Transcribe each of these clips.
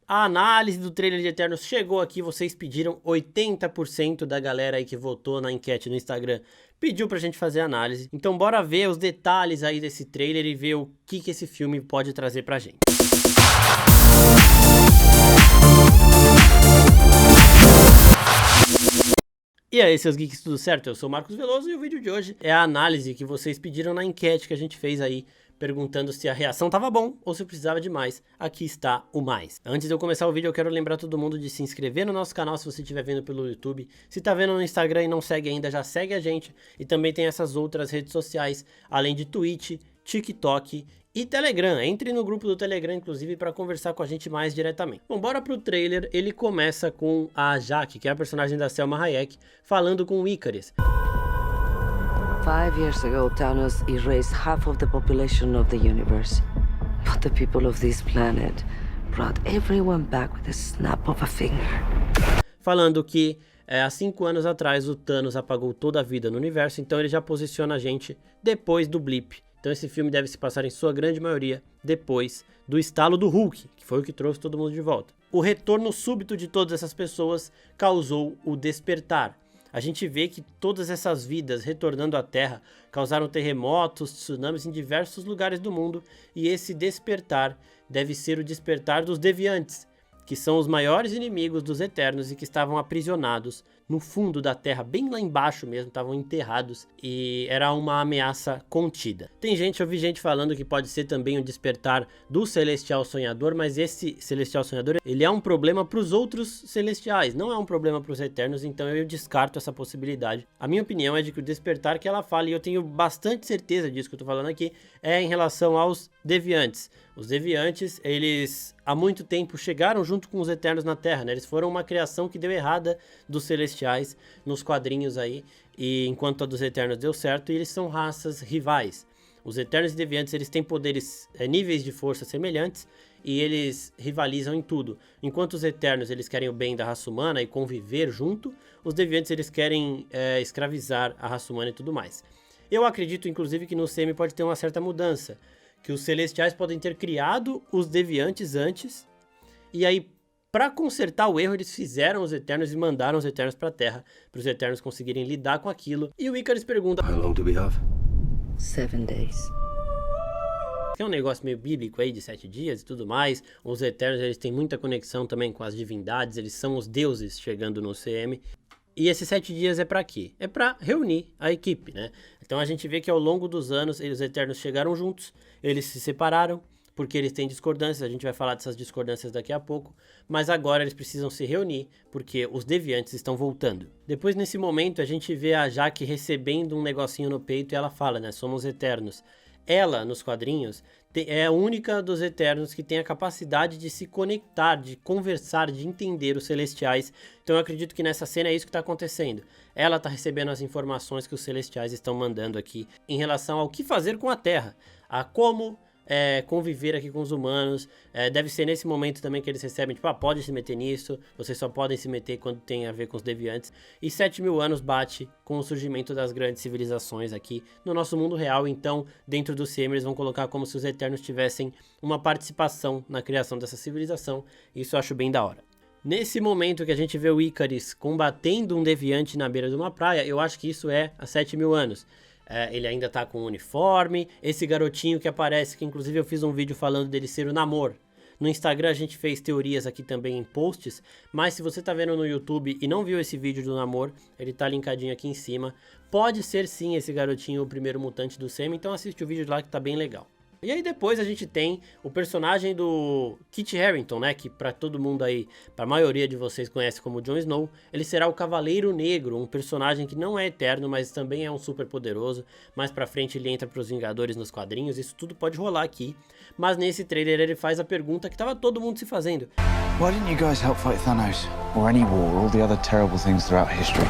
A análise do trailer de Eternos chegou aqui, vocês pediram, 80% da galera aí que votou na enquete no Instagram pediu pra gente fazer a análise. Então bora ver os detalhes aí desse trailer e ver o que esse filme pode trazer pra gente. E aí, seus geeks, tudo certo? Eu sou o Marcos Veloso e o vídeo de hoje é a análise que vocês pediram na enquete que a gente fez aí, perguntando se a reação tava bom ou se precisava de mais. Aqui está o mais. Antes de eu começar o vídeo, eu quero lembrar todo mundo de se inscrever no nosso canal se você estiver vendo pelo YouTube. Se tá vendo no Instagram e não segue ainda, já segue a gente. E também tem essas outras redes sociais, além de Twitch, TikTok e Telegram. Entre no grupo do Telegram, inclusive, para conversar com a gente mais diretamente. Bom, bora pro trailer. Ele começa com a Jaque, que é a personagem da Salma Hayek, falando com o Ikaris. 5 years ago, Thanos erased half of the population of the universe. But the people of this planet brought everyone back with a snap of a finger. Falando que há 5 anos atrás o Thanos apagou toda a vida no universo, então ele já posiciona a gente depois do blip. Então esse filme deve se passar em sua grande maioria depois do estalo do Hulk, que foi o que trouxe todo mundo de volta. O retorno súbito de todas essas pessoas causou o despertar. A gente vê que todas essas vidas retornando à Terra causaram terremotos, tsunamis em diversos lugares do mundo, e esse despertar deve ser o despertar dos deviantes, que são os maiores inimigos dos Eternos e que estavam aprisionados no fundo da Terra, bem lá embaixo mesmo, estavam enterrados, e era uma ameaça contida. Eu vi gente falando que pode ser também o despertar do Celestial Sonhador, mas esse Celestial Sonhador, ele é um problema para os outros Celestiais, não é um problema para os Eternos, então eu descarto essa possibilidade. A minha opinião é de que o despertar que ela fala, e eu tenho bastante certeza disso que eu tô falando aqui, é em relação aos Deviantes. Os Deviantes, eles há muito tempo chegaram junto com os Eternos na Terra, né? Eles foram uma criação que deu errada dos Celestiais nos quadrinhos aí, e enquanto a dos Eternos deu certo, e eles são raças rivais. Os Eternos e Deviantes, eles têm poderes, níveis de força semelhantes, e eles rivalizam em tudo. Enquanto os Eternos, eles querem o bem da raça humana e conviver junto, os Deviantes, eles querem escravizar a raça humana e tudo mais. Eu acredito, inclusive, que no CM pode ter uma certa mudança, que os Celestiais podem ter criado os Deviantes antes, e aí, para consertar o erro, eles fizeram os Eternos e mandaram os Eternos para a Terra, para os Eternos conseguirem lidar com aquilo. E o Ikaris pergunta: How long do we have? 7 days. É um negócio meio bíblico aí de 7 dias e tudo mais. Os Eternos, eles têm muita conexão também com as divindades, eles são os deuses chegando no CM. E esses 7 dias é pra quê? É pra reunir a equipe, né? Então a gente vê que ao longo dos anos, os Eternos chegaram juntos, eles se separaram, porque eles têm discordâncias, a gente vai falar dessas discordâncias daqui a pouco, mas agora eles precisam se reunir, porque os Deviantes estão voltando. Depois, nesse momento, a gente vê a Jaque recebendo um negocinho no peito e ela fala, né? Somos Eternos. Ela, nos quadrinhos, é a única dos Eternos que tem a capacidade de se conectar, de conversar, de entender os Celestiais. Então eu acredito que nessa cena é isso que está acontecendo. Ela está recebendo as informações que os Celestiais estão mandando aqui em relação ao que fazer com a Terra, a como conviver aqui com os humanos. Deve ser nesse momento também que eles recebem, tipo, pode se meter nisso, vocês só podem se meter quando tem a ver com os Deviantes. E 7.000 anos bate com o surgimento das grandes civilizações aqui no nosso mundo real, então dentro do CM eles vão colocar como se os Eternos tivessem uma participação na criação dessa civilização. Isso eu acho bem da hora. Nesse momento que a gente vê o Ikaris combatendo um Deviante na beira de uma praia, eu acho que isso é há 7.000 anos. Ele ainda tá com o uniforme, esse garotinho que aparece, que inclusive eu fiz um vídeo falando dele ser o Namor. No Instagram a gente fez teorias aqui também em posts, mas se você tá vendo no YouTube e não viu esse vídeo do Namor, ele tá linkadinho aqui em cima. Pode ser sim esse garotinho o primeiro mutante do CM, então assiste o vídeo lá que tá bem legal. E aí depois a gente tem o personagem do Kit Harington, né, que pra todo mundo aí, pra maioria de vocês conhece como Jon Snow. Ele será o Cavaleiro Negro, um personagem que não é eterno, mas também é um super poderoso. Mais pra frente ele entra pros Vingadores nos quadrinhos, isso tudo pode rolar aqui. Mas nesse trailer ele faz a pergunta que tava todo mundo se fazendo. Why didn't you guys help fight Thanos? Or any war, or all the other terrible things throughout history?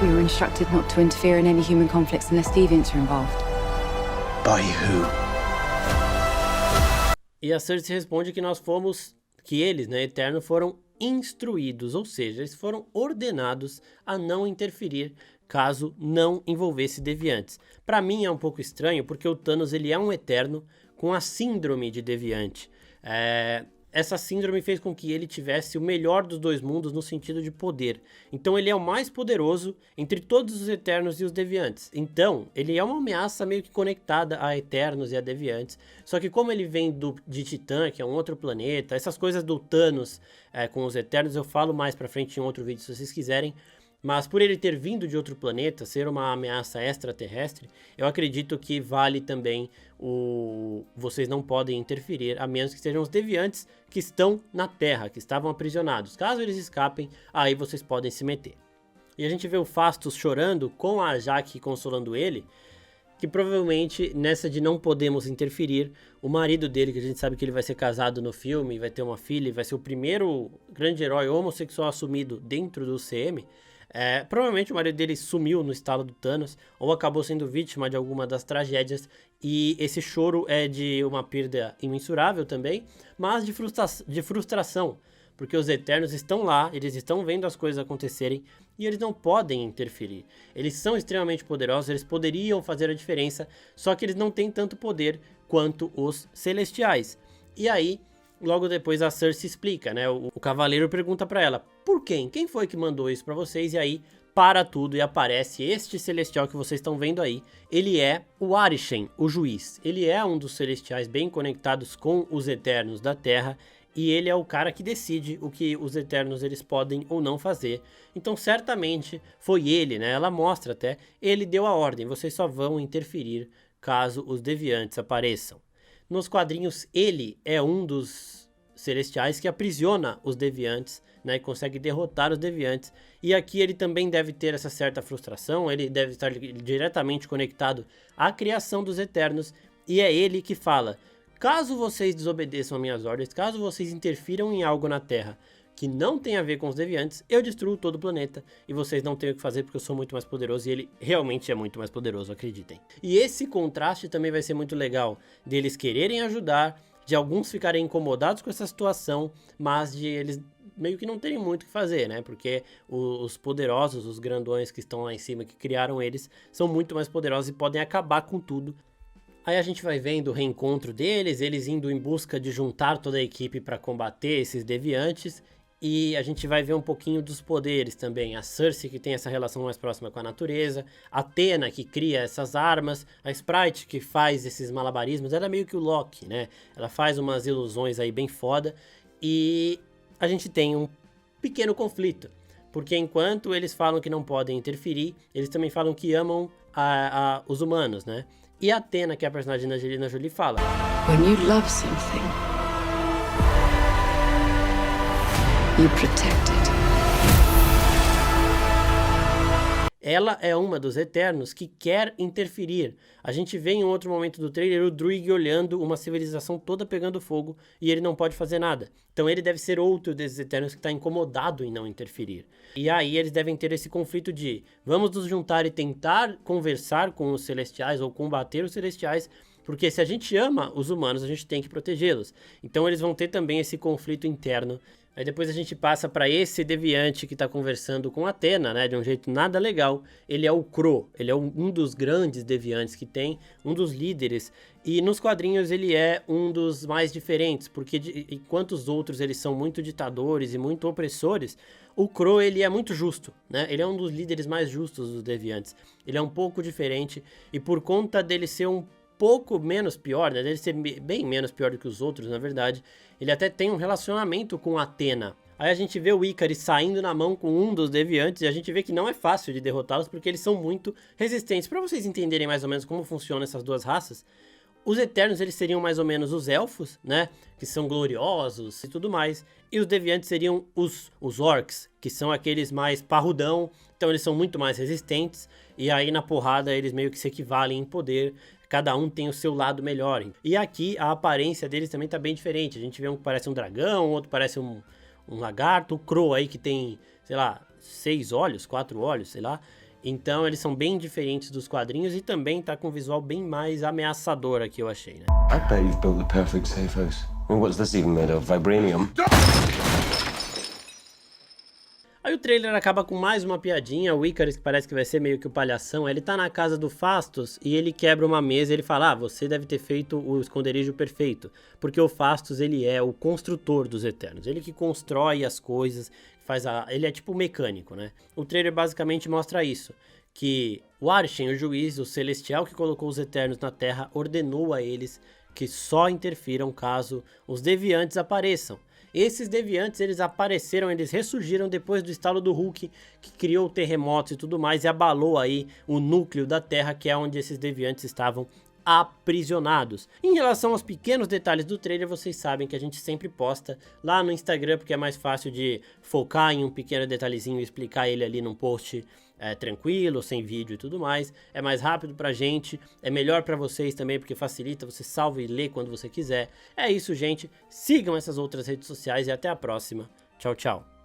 We were instructed not to interfere in any human conflicts unless deviants are involved. By who? E a Cersei responde que eles, né, Eterno, foram instruídos, ou seja, eles foram ordenados a não interferir caso não envolvesse deviantes. Para mim é um pouco estranho, porque o Thanos ele é um Eterno com a síndrome de deviante. Essa síndrome fez com que ele tivesse o melhor dos dois mundos no sentido de poder. Então ele é o mais poderoso entre todos os Eternos e os Deviantes. Então ele é uma ameaça meio que conectada a Eternos e a Deviantes. Só que como ele vem de Titã, que é um outro planeta, essas coisas do Thanos com os Eternos eu falo mais pra frente em outro vídeo se vocês quiserem. Mas por ele ter vindo de outro planeta, ser uma ameaça extraterrestre, eu acredito que vale também vocês não podem interferir, a menos que sejam os Deviantes que estão na Terra, que estavam aprisionados. Caso eles escapem, aí vocês podem se meter. E a gente vê o Phastos chorando com a Jaque consolando ele, que provavelmente nessa de não podemos interferir, o marido dele, que a gente sabe que ele vai ser casado no filme, vai ter uma filha, vai ser o primeiro grande herói homossexual assumido dentro do CM, provavelmente o marido dele sumiu no estalo do Thanos ou acabou sendo vítima de alguma das tragédias, e esse choro é de uma perda imensurável também, mas de frustração, porque os Eternos estão lá, eles estão vendo as coisas acontecerem e eles não podem interferir. Eles são extremamente poderosos, eles poderiam fazer a diferença, só que eles não têm tanto poder quanto os Celestiais. E aí, logo depois a Cersei explica, né? O Cavaleiro pergunta pra ela, por quem? Quem foi que mandou isso pra vocês? E aí para tudo e aparece este Celestial que vocês estão vendo aí. Ele é o Arishem, o Juiz. Ele é um dos Celestiais bem conectados com os Eternos da Terra. E ele é o cara que decide o que os Eternos eles podem ou não fazer. Então certamente foi ele, né? Ela mostra até, ele deu a ordem, vocês só vão interferir caso os Deviantes apareçam. Nos quadrinhos, ele é um dos Celestiais que aprisiona os Deviantes, né, e consegue derrotar os Deviantes. E aqui ele também deve ter essa certa frustração, ele deve estar diretamente conectado à criação dos Eternos. E é ele que fala, caso vocês desobedeçam as minhas ordens, caso vocês interfiram em algo na Terra que não tem a ver com os Deviantes, eu destruo todo o planeta e vocês não têm o que fazer porque eu sou muito mais poderoso, e ele realmente é muito mais poderoso, acreditem. E esse contraste também vai ser muito legal, deles quererem ajudar, de alguns ficarem incomodados com essa situação, mas de eles meio que não terem muito o que fazer, né? Porque os poderosos, os grandões que estão lá em cima, que criaram eles, são muito mais poderosos e podem acabar com tudo. Aí a gente vai vendo o reencontro deles, eles indo em busca de juntar toda a equipe para combater esses Deviantes. E a gente vai ver um pouquinho dos poderes também. A Cersei, que tem essa relação mais próxima com a natureza. A Athena, que cria essas armas. A Sprite, que faz esses malabarismos. Ela é meio que o Loki, né? Ela faz umas ilusões aí bem foda. E a gente tem um pequeno conflito. Porque enquanto eles falam que não podem interferir, eles também falam que amam os humanos, né? E a Athena, que é a personagem da Angelina Jolie, fala: When you love something, you protect it. Ela é uma dos Eternos que quer interferir. A gente vê em outro momento do trailer o Druig olhando uma civilização toda pegando fogo e ele não pode fazer nada. Então ele deve ser outro desses Eternos que está incomodado em não interferir. E aí eles devem ter esse conflito de vamos nos juntar e tentar conversar com os Celestiais ou combater os Celestiais, porque se a gente ama os humanos, a gente tem que protegê-los. Então eles vão ter também esse conflito interno. Aí depois a gente passa para esse Deviante que está conversando com a Athena, né, de um jeito nada legal. Ele é o Crow, ele é um dos grandes Deviantes que tem, um dos líderes. E nos quadrinhos ele é um dos mais diferentes, porque enquanto os outros eles são muito ditadores e muito opressores, o Crow ele é muito justo, né? Ele é um dos líderes mais justos dos Deviantes. Ele é um pouco diferente e por conta dele ser um pouco menos pior, né? Dele ser bem menos pior do que os outros, na verdade, ele até tem um relacionamento com a Athena. Aí a gente vê o Ikaris saindo na mão com um dos Deviantes e a gente vê que não é fácil de derrotá-los porque eles são muito resistentes. Para vocês entenderem mais ou menos como funcionam essas duas raças, os Eternos eles seriam mais ou menos os Elfos, né? Que são gloriosos e tudo mais. E os Deviantes seriam os Orcs, que são aqueles mais parrudão, então eles são muito mais resistentes. E aí na porrada eles meio que se equivalem em poder. Cada um tem o seu lado melhor. E aqui a aparência deles também tá bem diferente. A gente vê um que parece um dragão, outro parece um lagarto. O Crow aí que tem, sei lá, 6 olhos, 4 olhos, sei lá. Então eles são bem diferentes dos quadrinhos e também tá com um visual bem mais ameaçador aqui, eu achei, né? I bet you've built the perfect safe house. I mean, what's this even made of? Vibranium? Aí o trailer acaba com mais uma piadinha, o Ikaris, que parece que vai ser meio que o palhação, ele tá na casa do Phastos e ele quebra uma mesa e ele fala, você deve ter feito o esconderijo perfeito, porque o Phastos, ele é o construtor dos Eternos, ele que constrói as coisas, ele é tipo mecânico, né? O trailer basicamente mostra isso, que o Arshen, o juiz, o celestial que colocou os Eternos na Terra, ordenou a eles que só interfiram caso os deviantes apareçam. Esses deviantes, eles apareceram, eles ressurgiram depois do estalo do Hulk, que criou terremotos e tudo mais, e abalou aí o núcleo da Terra, que é onde esses deviantes estavam aprisionados. Em relação aos pequenos detalhes do trailer, vocês sabem que a gente sempre posta lá no Instagram, porque é mais fácil de focar em um pequeno detalhezinho e explicar ele ali num post tranquilo, sem vídeo e tudo mais. É mais rápido pra gente, é melhor pra vocês também, porque facilita, você salva e lê quando você quiser. É isso, gente. Sigam essas outras redes sociais e até a próxima. Tchau, tchau.